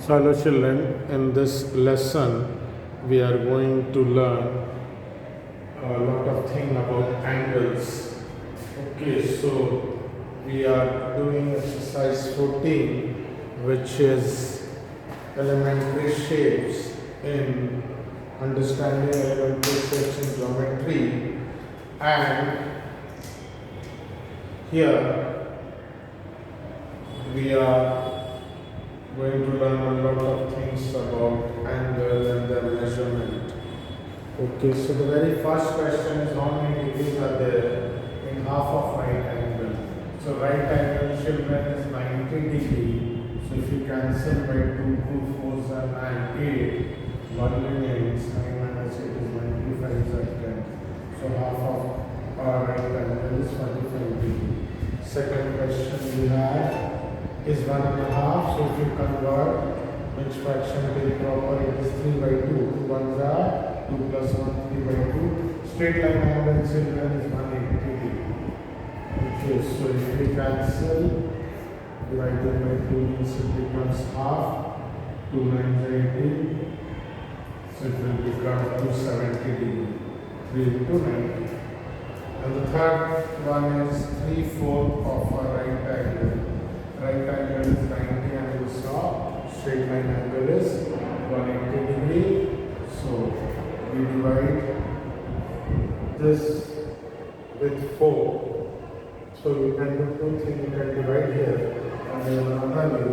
So hello children, in this lesson we are going to learn a lot of things about angles. Okay, so we are doing exercise 14, which is elementary shapes in understanding elementary shapes in geometry, and here we are going to learn a lot of things about angle and their measurement. Okay, so the very first question is how many degrees are there in half of right angle? So right angle children is 90 degree. So if you cancel by 2, 2, 4, 9, 8, 1 remains, 9 minus 8 is 95 is at 10. So half of our right angle is 45 degree. Second question we have is 1.5. So if you convert which fraction will be proper, it is 3 by 2. 2 ones are 2 plus 1, 3 by 2. Straight line angle children is 180 degree. Okay, so if we cancel, divided by 2 means it becomes half. 2 9 80. So it will become 270 degree. 3 into 90. And the third one is 3/4 of a right angle. Right angle is 90 and we saw straight line angle is 180 degree. So we divide this with 4. So you can do two things. You can divide here and then another way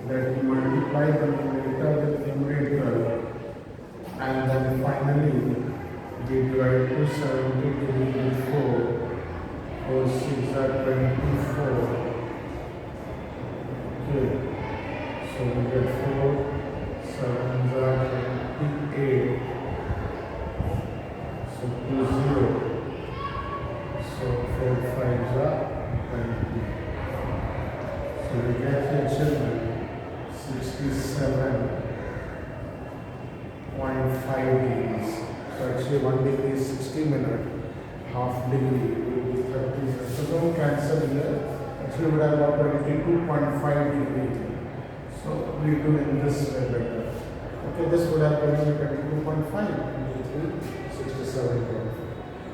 that you multiply the numerator with numerator, and then finally we divide 270 degree with 4. 4 6 are 24. Okay, so we get 4, 7 are 28, so 2 0, so 4 5 are 20. So we get here children 67.5 degrees. So actually 1 degree is 60 minutes, half degree will be 30 minutes. So don't cancel here. Actually would have got 22.5 degree. So we do in this way better. Okay, this would have been 22.5, 23, 67.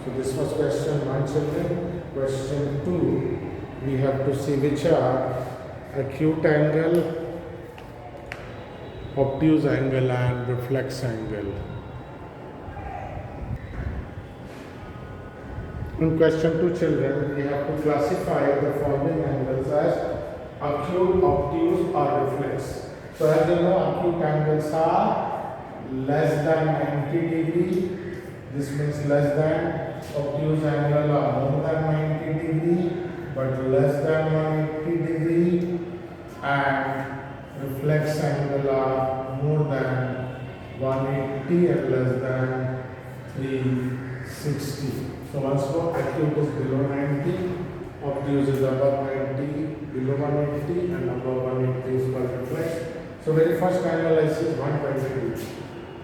So this was question 1 children. Question 2, we have to see which are acute angle, obtuse angle and reflex angle. In question 2 children, we have to classify the following angles as acute, obtuse or reflex. So as you know, acute angles are less than 90 degree. This means less than. Obtuse angle are more than 90 degree but less than 180 degree, and reflex angle are more than 180 and less than 360. So once more, acute is below 90, obtuse is above 90, below 180 and above 180 is called reflex. So very first angle I see is 120 degree.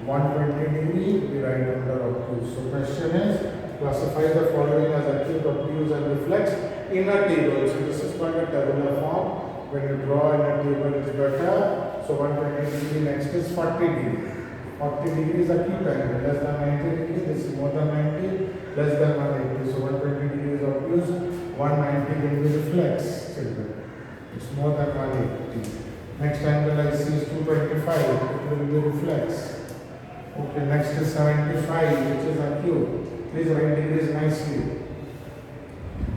120 degree we write under obtuse. So question is, classify the following as acute, obtuse and reflex in a table. So this is called a tabular form. When you draw in a table it is better. So 120 degree, next is 40 degree. 40 degree is acute angle, less than 90 degree, this is more than 90, less than 180. So 120 degree is obtuse, 190 will be reflex. It's more than 180. Next angle I see is 225, it will be reflex. Okay, next is 75, which is acute. Please write degrees nicely.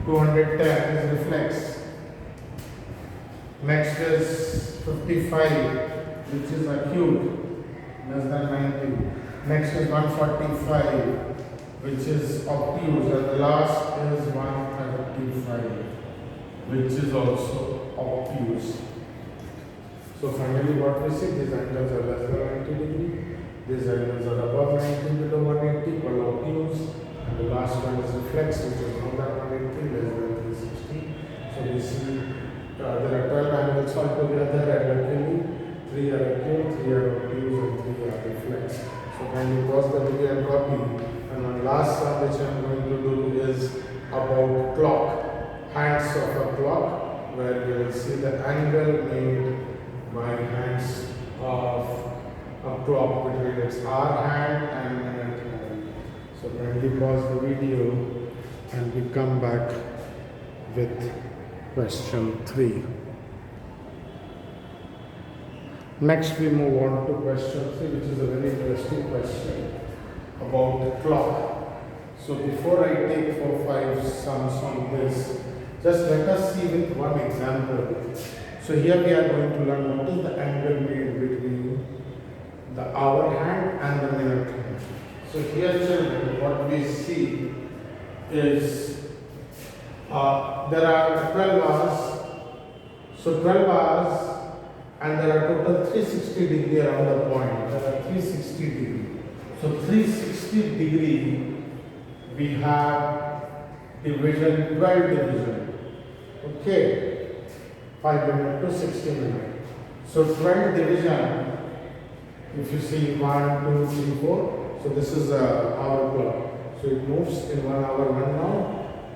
210 is reflex. Next is 55, which is acute, less than 90. Next is 145, which is obtuse, and the last is 135, which is also obtuse. So finally what we see, these angles are less than 90 degree, these angles are above 90, below 180, called obtuse, and the last one is reflex, which is more than 180, less than 360. So we see there are 12 angles altogether, and luckily 3 are acute, 3 are obtuse and 3 are reflex. So kindly pause the video and copy. And one last sum which I am going to do is about clock, hands of a clock, where you will see the angle made by hands of clock between its hour hand and minute hand. So kindly pause the video and we come back with question 3. Next we move on to question 3, which is a very interesting question about the clock. So before I take 4-5 sums on this, just let us see with one example. So here we are going to learn what is the angle made between the hour hand and the minute hand. So here children, what we see is there are 12 hours. So 12 hours and there are total 360 degree around the point. There are 360 degree. So 360 degree we have division, 12 division. Okay, 5 minutes to 60 minutes. So 12 division, if you see 1, 2, 3, 4, so this is our clock. So it moves in 1 hour, 1 now,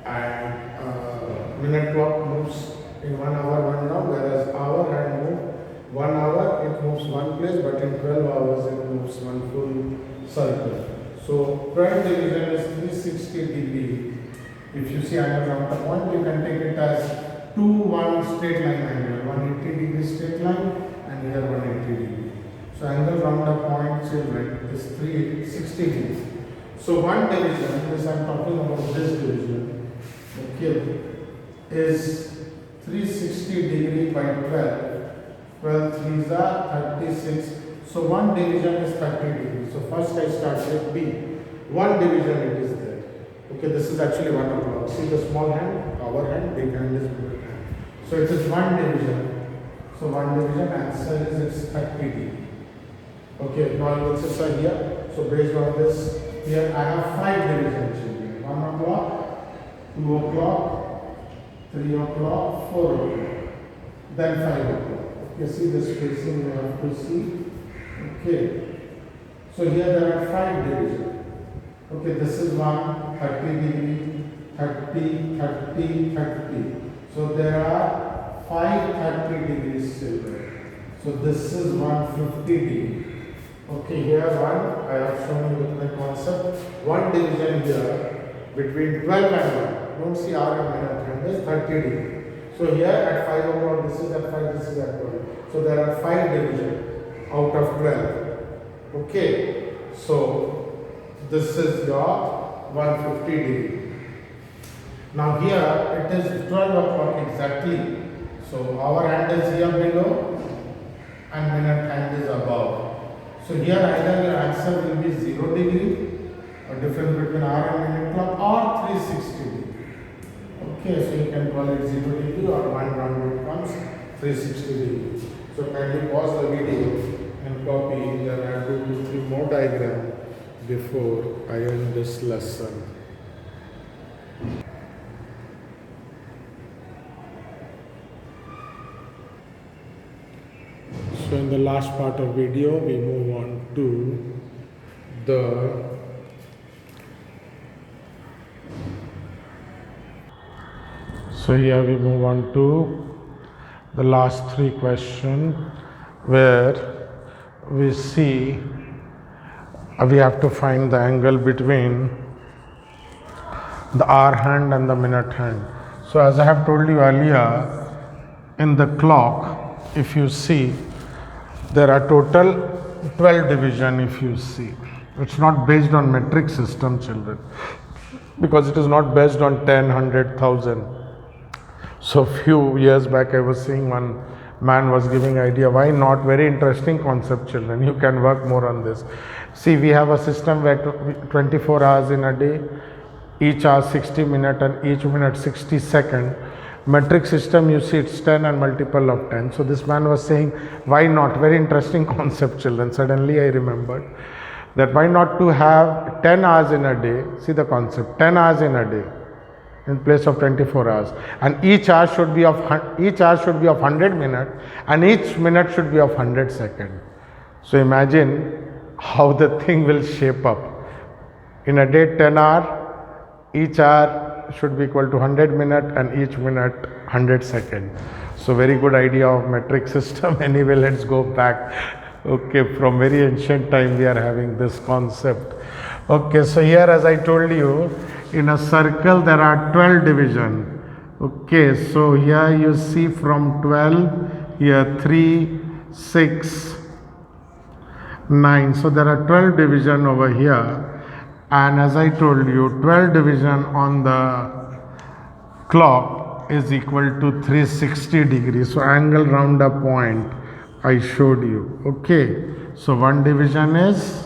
and minute clock moves in 1 hour, 1 now, whereas hour hand move 1 hour, it moves one place, but in 12 hours it moves one full circle. So 12 division is 360 degree. If you see angle round the point, you can take it as 2 1 straight line angle, 180 degree straight line, and here 180 degree. So angle round the point children is 360 degree. So one division, this I am talking about this division, okay, is 360 degree by 12. 12 3s are 36. So one division is 30 degrees. So first I start with B. One division it is there. Okay, this is actually 1 o'clock. See the small hand, hour hand, big hand is big hand. So it is one division. So one division answer is it's 30 degree. Okay, now you will say sir here. So based on this, here I have 5 divisions children. 1 o'clock, 2 o'clock, 3 o'clock, 4 o'clock, then 5 o'clock. You see the spacing you have to see. Okay. So here there are 5 divisions. Okay, this is 30 degree, 30, 30, 30. So there are 5 30 degrees children. So this is 150 degree. Okay, here one, I have shown you with my concept. One division here between 12 and 1. Don't see hour and minute hand is 30 degree. So here at 5 o'clock, this is at 5, this is at 12. So there are 5 divisions out of 12. Okay, so this is your 150 degree. Now here it is 12 o'clock exactly. So our hand is here below and minute hand is above. So here either your answer will be 0 degree or difference between hour and minute clock or 360 degree. Okay, so you can call it 0 degree or 1 round it comes 360 degree. So kindly pause the video and copy. Then I will do 2-3 more diagrams before I end this lesson. So in the last part of video, we move on to the So here we move on to the last 3 questions where we see we have to find the angle between the hour hand and the minute hand. So as I have told you earlier, in the clock, if you see, there are total 12 division if you see. It's not based on metric system children, because it is not based on 10, 100, 1000. So few years back I was seeing one man was giving idea, why not, very interesting concept children, you can work more on this. See, we have a system where 24 hours in a day, each hour 60 minutes and each minute 60 seconds. Metric system, you see it's 10 and multiple of 10. So this man was saying, why not, very interesting concept children. Suddenly I remembered that why not to have 10 hours in a day, see the concept, 10 hours in a day in place of 24 hours, and each hour should be of 100 minutes and each minute should be of 100 seconds. So imagine how the thing will shape up. In a day 10 hour, each hour should be equal to 100 minutes and each minute 100 seconds. So very good idea of metric system. Anyway, let's go back Okay, from very ancient time we are having this concept. Okay, so here as I told you, in a circle there are 12 division. Okay, so here you see from 12, here 3, 6, 9. So there are 12 division over here, and as I told you, 12 division on the clock is equal to 360 degrees. So angle round a point I showed you. Okay, so one division is,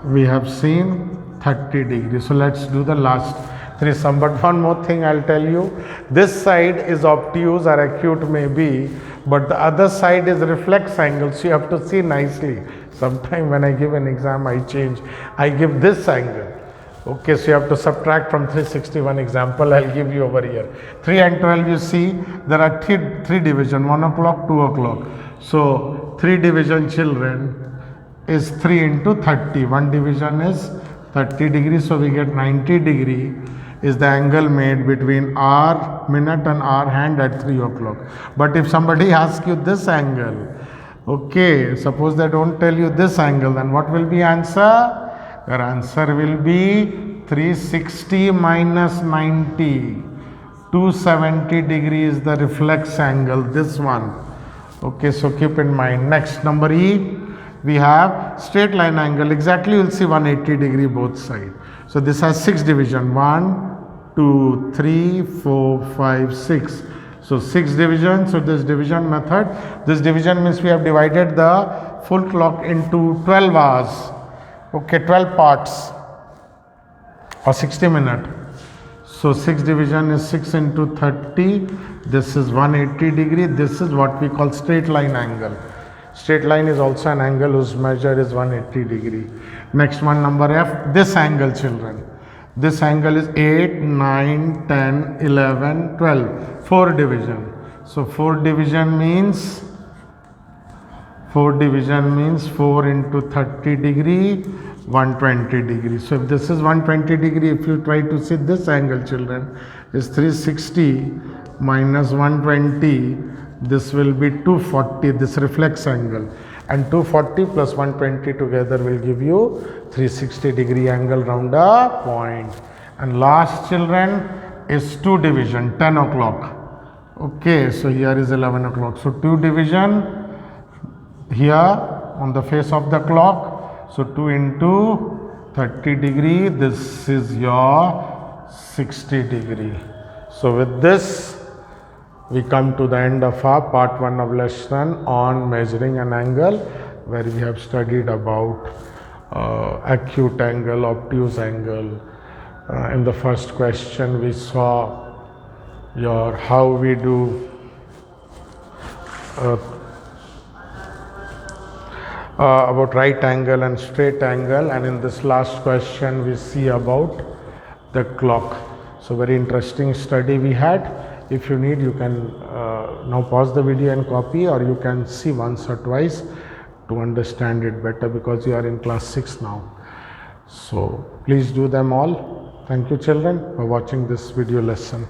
we have seen 30 degrees. So let's do the last three sum. But one more thing I'll tell you, this side is obtuse or acute maybe, but the other side is reflex angle, so you have to see nicely. Sometime when I give an exam I change, I give this angle. Okay, so you have to subtract from 361 example I'll give you over here. 3 and 12 you see there are three division, 1 o'clock, 2 o'clock. So 3 division children is 3 into 30. One division is 30 degrees, so we get 90 degree is the angle made between our minute and our hand at 3 o'clock. But if somebody asks you this angle, okay, suppose they don't tell you this angle, then what will be answer? Your answer will be 360 minus 90. 270 degrees the reflex angle, this one. Okay, so keep in mind. Next, number E, we have straight line angle. Exactly, you will see 180 degree both sides. So this has 6 division. 1, 2, 3, 4, 5, 6. So 6 division. So this division method. This division means we have divided the full clock into 12 hours. Okay, 12 parts or 60 minutes. So 6 division is 6 into 30. This is 180 degree. This is what we call straight line angle. Straight line is also an angle whose measure is 180 degree. Next one, number F, this angle children. This angle is 8, 9, 10, 11, 12. 4 division. So 4 division means 4 into 30 degree, 120 degree. So if this is 120 degree, if you try to see this angle children is 360 minus 120, this will be 240, this reflex angle, and 240 plus 120 together will give you 360 degree angle round a point. And last children is 2 division, 10 o'clock. Okay, so here is 11 o'clock. So 2 division here on the face of the clock. So 2 into 30 degree, this is your 60 degree. So with this we come to the end of our part 1 of lesson on measuring an angle, where we have studied about acute angle, obtuse angle. In the first question we saw how we do about right angle and straight angle, and in this last question we see about the clock. So very interesting study we had. If you need, you can now pause the video and copy, or you can see once or twice to understand it better, because you are in class 6 now. So please do them all. Thank you children for watching this video lesson.